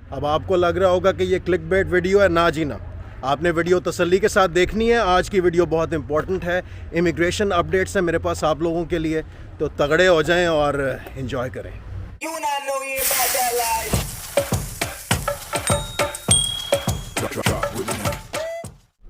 अब आपको लग रहा होगा कि ये क्लिकबेट वीडियो है, ना जी ना। आपने वीडियो तसल्ली के साथ देखनी है। आज की वीडियो बहुत इंपॉर्टेंट है। इमिग्रेशन अपडेट्स है मेरे पास आप लोगों के लिए, तो तगड़े हो जाएं और एंजॉय करें।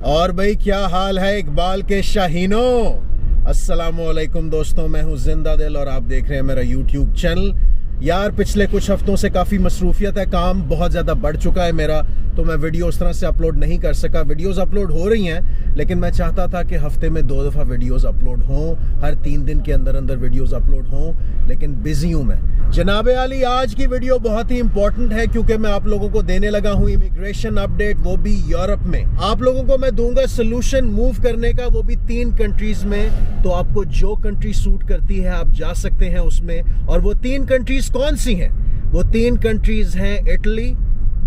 और भाई क्या हाल है इकबाल के शाहीनों। अस्सलामुअलैकुम दोस्तों, मैं हूं जिंदा दिल और आप देख रहे हैं मेरा यूट्यूब चैनल। यार पिछले कुछ हफ्तों से काफ़ी मसरूफियत है, काम बहुत ज़्यादा बढ़ चुका है मेरा, तो मैं वीडियो उस तरह से अपलोड नहीं कर सका। वीडियोस अपलोड हो रही हैं, लेकिन मैं चाहता था कि हफ्ते में 2 दफ़ा वीडियोस अपलोड हों, हर 3 दिन के अंदर अंदर वीडियोस अपलोड हों, लेकिन बिजी हूँ मैं। जनाबे आली, आज की वीडियो बहुत ही इंपॉर्टेंट है क्योंकि मैं आप लोगों को देने लगा हूँ इमिग्रेशन अपडेट, वो भी यूरोप में। आप लोगों को मैं दूंगा सोल्यूशन मूव करने का, वो भी 3 कंट्रीज में। तो आपको जो कंट्री सूट करती है आप जा सकते हैं उसमें। और वो 3 कंट्रीज कौन सी हैं? वो 3 कंट्रीज हैं इटली,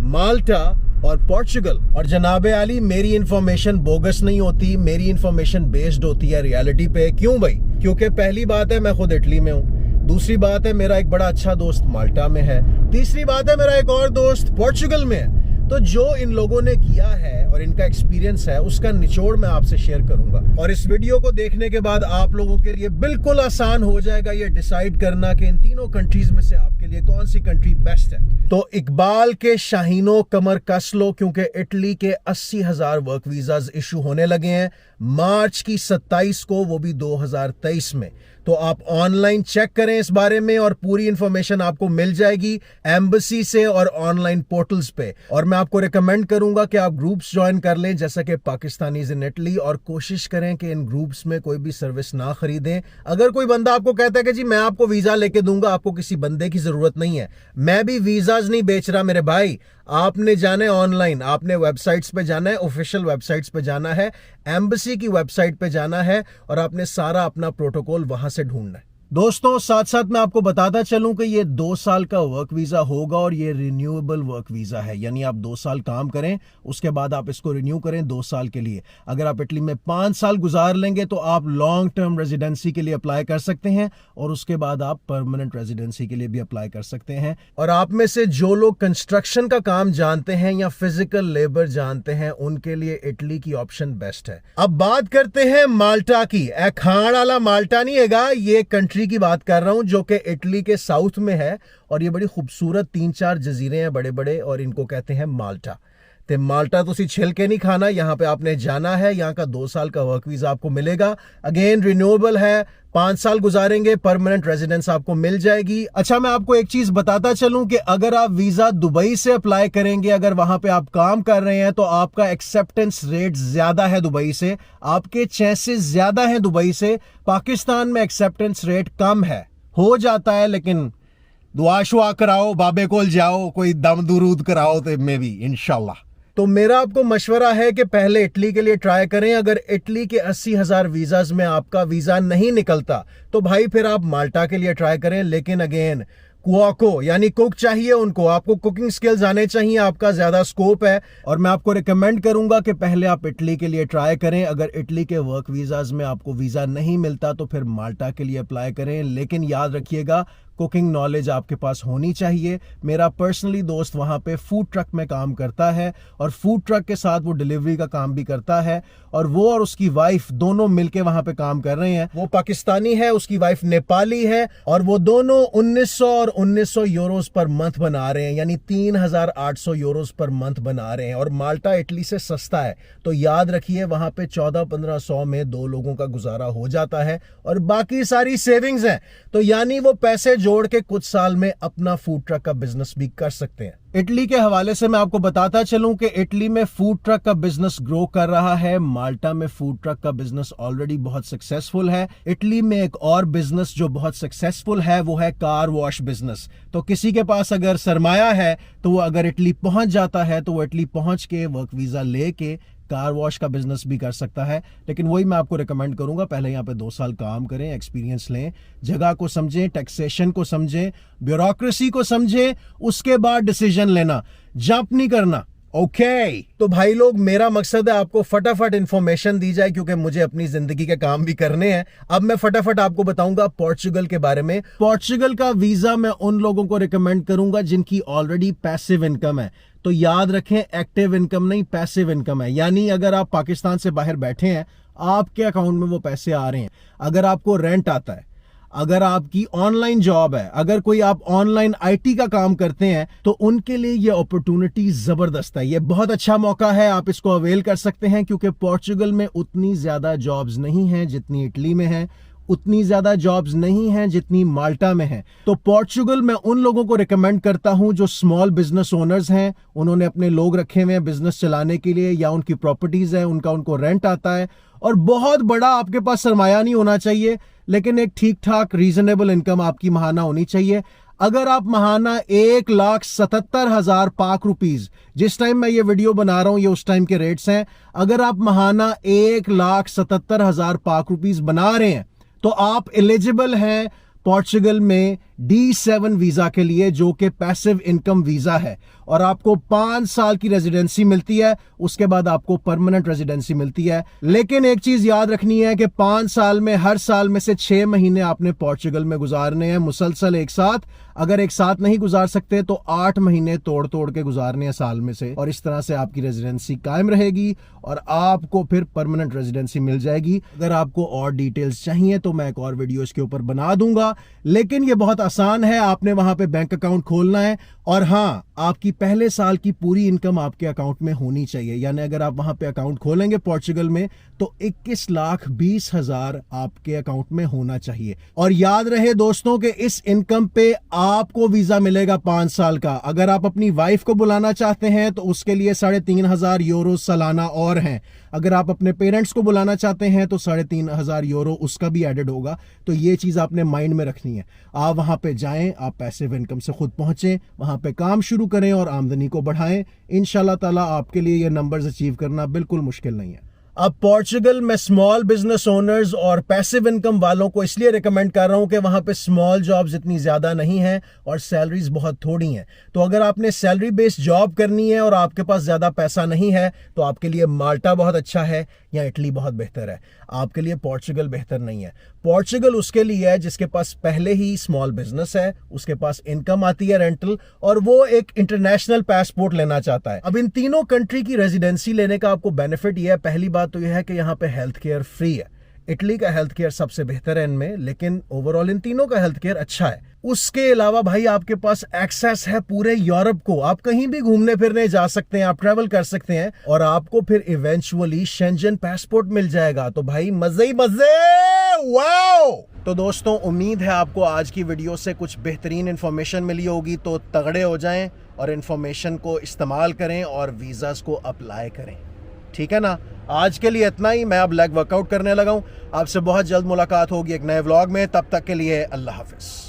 माल्टा और पोर्चुगल। और जनाबे आली, मेरी इंफॉर्मेशन बोगस नहीं होती, मेरी इंफॉर्मेशन बेस्ड होती है रियलिटी पे। क्यों भाई? क्योंकि पहली बात है मैं खुद इटली में हूँ, दूसरी बात है मेरा एक बड़ा अच्छा दोस्त माल्टा में है, तीसरी बात है मेरा एक और दोस्त पोर्चुगल में है। तो जो इन लोगों ने किया है और इनका एक्सपीरियंस है उसका निचोड़ मैं आपसे शेयर करूंगा। और इस वीडियो को देखने के बाद आप लोगों के लिए बिल्कुल आसान हो जाएगा ये डिसाइड करना कि इन तीनों कंट्रीज में से आपके लिए कौन सी कंट्री बेस्ट है। तो इकबाल के शाहीनों कमर कस लो, क्योंकि इटली के 80,000 वर्क वीजाज इशू होने लगे हैं मार्च की 27 को, वो भी 2023 में। तो आप ऑनलाइन चेक करें इस बारे में और पूरी इंफॉर्मेशन आपको मिल जाएगी एम्बेसी से और ऑनलाइन पोर्टल्स पे। और मैं आपको रिकमेंड करूंगा कि आप ग्रुप्स ज्वाइन कर लें, जैसा कि पाकिस्तानीज इन इटली, और कोशिश करें कि इन ग्रुप्स में कोई भी सर्विस ना खरीदें। अगर कोई बंदा आपको कहता है कि जी मैं आपको वीजा लेके दूंगा, आपको किसी बंदे की जरूरत नहीं है। मैं भी वीजाज नहीं बेच रहा मेरे भाई। आपने जाना है ऑनलाइन, आपने वेबसाइट्स पे जाना है, ऑफिशियल वेबसाइट्स पे जाना है, एम्बेसी की वेबसाइट पे जाना है और आपने सारा अपना प्रोटोकॉल वहां से ढूंढना है। दोस्तों साथ साथ मैं आपको बताता चलूं कि ये 2 साल का वर्क वीजा होगा और ये रिन्यूएबल वर्क वीजा है, यानी आप 2 साल काम करें उसके बाद आप इसको रिन्यू करें 2 साल के लिए। अगर आप इटली में 5 साल गुजार लेंगे तो आप लॉन्ग टर्म रेजिडेंसी के लिए अप्लाई कर सकते हैं और उसके बाद आप परमानेंट रेजिडेंसी के लिए भी अप्लाई कर सकते हैं। और आप में से जो लोग कंस्ट्रक्शन का काम जानते हैं या फिजिकल लेबर जानते हैं, उनके लिए इटली की ऑप्शन बेस्ट है। अब बात करते हैं माल्टा की। खाण वाला माल्टा नहीं हैगा, ये कंट्री की बात कर रहा हूं जो कि इटली के साउथ में है और ये बड़ी खूबसूरत 3-4 जजीरे हैं बड़े बड़े और इनको कहते हैं माल्टा। ते माल्टा तो छिल के नहीं खाना, यहां पे आपने जाना है। यहां का 2 साल का वर्क वीजा आपको मिलेगा, अगेन रिन्यूएबल है, 5 साल गुजारेंगे परमानेंट रेजिडेंस आपको मिल जाएगी। अच्छा, मैं आपको एक चीज बताता चलूं कि अगर आप वीजा दुबई से अप्लाई करेंगे, अगर वहां पे आप काम कर रहे हैं, तो आपका एक्सेप्टेंस रेट ज्यादा है दुबई से, आपके चांसेस ज्यादा हैं दुबई से। पाकिस्तान में एक्सेप्टेंस रेट कम है, हो जाता है, लेकिन दुआ शुआ कराओ, बाबे कोल जाओ, कोई दम दुरूद कराओ तो मे भी इंशाल्लाह। तो मेरा आपको मशवरा है कि पहले इटली के लिए ट्राई करें। अगर इटली के 80,000 वीजाज में आपका वीजा नहीं निकलता तो भाई फिर आप माल्टा के लिए ट्राई करें। लेकिन अगेन कुआको यानी कुक चाहिए उनको, आपको कुकिंग स्किल्स आने चाहिए, आपका ज्यादा स्कोप है। और मैं आपको रिकमेंड करूंगा कि पहले आप इटली के लिए ट्राई करें। अगर इटली के वर्क वीजाज में आपको वीजा नहीं मिलता तो फिर माल्टा के लिए अप्लाई करें। लेकिन याद रखिएगा कुकिंग नॉलेज आपके पास होनी चाहिए। मेरा पर्सनली दोस्त वहां पे फूड ट्रक में काम करता है और फूड ट्रक के साथ वो डिलीवरी का काम भी करता है, और वो और उसकी वाइफ दोनों मिलके वहां पे काम कर रहे हैं। वो पाकिस्तानी है, उसकी वाइफ नेपाली है, और वो दोनों 1900 और 1900 यूरोस पर मंथ बना रहे हैं, यानी 3800 यूरोस पर मंथ बना रहे हैं। और माल्टा इटली से सस्ता है, तो याद रखिए वहां पे 1400-1500 में 2 लोगों का गुजारा हो जाता है और बाकी सारी सेविंग्स हैं। तो यानी वो पैसे जोड़ के कुछ साल में अपना फूड ट्रक का बिजनेस भी कर सकते हैं। इटली के हवाले से मैं आपको बताता चलूं कि इटली में फूड ट्रक का बिजनेस ग्रो कर रहा है, माल्टा में फूड ट्रक का बिजनेस ऑलरेडी बहुत सक्सेसफुल है। इटली में एक और बिजनेस जो बहुत सक्सेसफुल है वो है कार वॉश बिजनेस। तो किसी के पास अगर सरमाया है तो वो अगर इटली पहुंच जाता है तो वो इटली पहुंच के वर्क वीजा लेके कार वॉश का बिजनेस भी कर सकता है। लेकिन वही मैं आपको रिकमेंड करूंगा, पहले यहाँ पे 2 साल काम करें, एक्सपीरियंस लें, जगह को समझें, टैक्सेशन को समझें, ब्यूरोक्रेसी को समझें, उसके बाद डिसीजन लेना। जंप नहीं करना, ओके तो भाई लोग, मेरा मकसद है आपको फटाफट इंफॉर्मेशन दी जाए, क्योंकि मुझे अपनी जिंदगी के काम भी करने हैं। अब मैं फटाफट आपको बताऊंगा पोर्चुगल के बारे में। पोर्चुगल का वीजा मैं उन लोगों को रिकमेंड करूंगा जिनकी ऑलरेडी पैसिव इनकम है। तो याद रखें, एक्टिव इनकम नहीं, पैसिव इनकम है। यानी अगर आप पाकिस्तान से बाहर बैठे हैं, आपके अकाउंट में वो पैसे आ रहे हैं। अगर आपको रेंट आता है, अगर आपकी ऑनलाइन जॉब है, अगर कोई आप ऑनलाइन आईटी का काम करते हैं, तो उनके लिए ये अपॉर्चुनिटी जबरदस्त है। ये बहुत अच्छा मौका है, आप इसको अवेल कर सकते हैं, क्योंकि पोर्चुगल में उतनी ज्यादा जॉब्स नहीं हैं जितनी इटली में है, उतनी ज्यादा जॉब्स नहीं हैं जितनी माल्टा में है। तो पोर्चुगल मैं उन लोगों को रिकमेंड करता हूं जो स्मॉल बिजनेस ओनर्स हैं, उन्होंने अपने लोग रखे हुए हैं बिजनेस चलाने के लिए, या उनकी प्रॉपर्टीज है, उनको रेंट आता है, और बहुत बड़ा आपके पास सरमाया नहीं होना चाहिए, लेकिन एक ठीक ठाक रीजनेबल इनकम आपकी महाना होनी चाहिए। अगर आप महाना 1,77,000 पाक रुपीज, जिस टाइम मैं ये वीडियो बना रहा हूं ये उस टाइम के रेट्स हैं, अगर आप महाना 1,77,000 पाक रुपीज बना रहे हैं तो आप एलिजिबल हैं पोर्चुगल में D7 वीजा के लिए, जो कि पैसिव इनकम वीजा है, और आपको 5 साल की रेजिडेंसी मिलती है। उसके बाद आपको परमानेंट रेजिडेंसी मिलती है। लेकिन एक चीज याद रखनी है कि 5 साल में हर साल में से 6 महीने आपने पोर्चुगल में गुजारने हैं मुसलसल एक साथ। अगर एक साथ नहीं गुजार सकते तो 8 महीने तोड़ तोड़ के गुजारने हैं साल में से, और इस तरह से आपकी रेजिडेंसी कायम रहेगी और आपको फिर परमानेंट रेजिडेंसी मिल जाएगी। अगर आपको और डिटेल्स चाहिए तो मैं एक और वीडियो इसके ऊपर बना दूंगा, लेकिन ये बहुत आसान है। आपने वहां पे बैंक अकाउंट खोलना है, और हाँ, आपकी पहले साल की पूरी इनकम आपके अकाउंट में होनी चाहिए। यानी अगर आप वहां पे अकाउंट खोलेंगे पोर्चुगल में तो 21,20,000 आपके अकाउंट में होना चाहिए। और याद रहे दोस्तों कि इस इनकम पे आपको वीजा मिलेगा 5 साल का। अगर आप अपनी वाइफ को बुलाना चाहते हैं तो उसके लिए 3,500 यूरो सालाना और हैं। अगर आप अपने पेरेंट्स को बुलाना चाहते हैं तो 3,500 यूरो उसका भी एडेड होगा। तो ये चीज आपने माइंड में रखनी है। आप वहां पे जाएं, आप पैसिव इनकम से खुद पहुंचे, वहां पे काम शुरू करें और आमदनी को बढ़ाएं। इंशाल्लाह ताला आपके लिए ये नंबर्स अचीव करना बिल्कुल मुश्किल नहीं है। अब पोर्चुगल में स्मॉल बिजनेस ओनर्स और पैसिव इनकम वालों को इसलिए रिकमेंड कर रहा हूं कि वहां पे स्मॉल जॉब्स इतनी ज्यादा नहीं हैं और सैलरीज बहुत थोड़ी हैं। तो अगर आपने सैलरी बेस्ड जॉब करनी है और आपके पास ज्यादा पैसा नहीं है तो आपके लिए माल्टा बहुत अच्छा है या इटली बहुत बेहतर है। आपके लिए पोर्चुगल बेहतर नहीं है। पोर्चुगल उसके लिए है जिसके पास पहले ही स्मॉल बिजनेस है, उसके पास इनकम आती है रेंटल, और वो एक इंटरनेशनल पासपोर्ट लेना चाहता है। अब इन तीनों कंट्री की रेजिडेंसी लेने का आपको बेनिफिट यह है, पहली बात तो यह है कि यहाँ पे हेल्थ केयर फ्री है। इटली का हेल्थ केयर सबसे बेहतर है इनमें, लेकिन ओवरऑल इन तीनों का हेल्थ केयर अच्छा है। उसके अलावा भाई आपके पास एक्सेस है पूरे यूरोप को, आप कहीं भी घूमने फिरने जा सकते हैं, आप ट्रैवल कर सकते हैं, और आपको फिर इवेंचुअली शेंजन पासपोर्ट मिल जाएगा। तो भाई मजे ही मजे, वाओ। तो दोस्तों, उम्मीद है आपको आज की वीडियो से कुछ बेहतरीन इंफॉर्मेशन मिली होगी। तो तगड़े हो जाएं और इंफॉर्मेशन को इस्तेमाल करें और वीजास को अप्लाई करें, ठीक है ना। आज के लिए इतना ही। मैं अब लेग वर्कआउट करने लगा हूं। आपसे बहुत जल्द मुलाकात होगी एक नए व्लॉग में। तब तक के लिए अल्लाह हाफिज।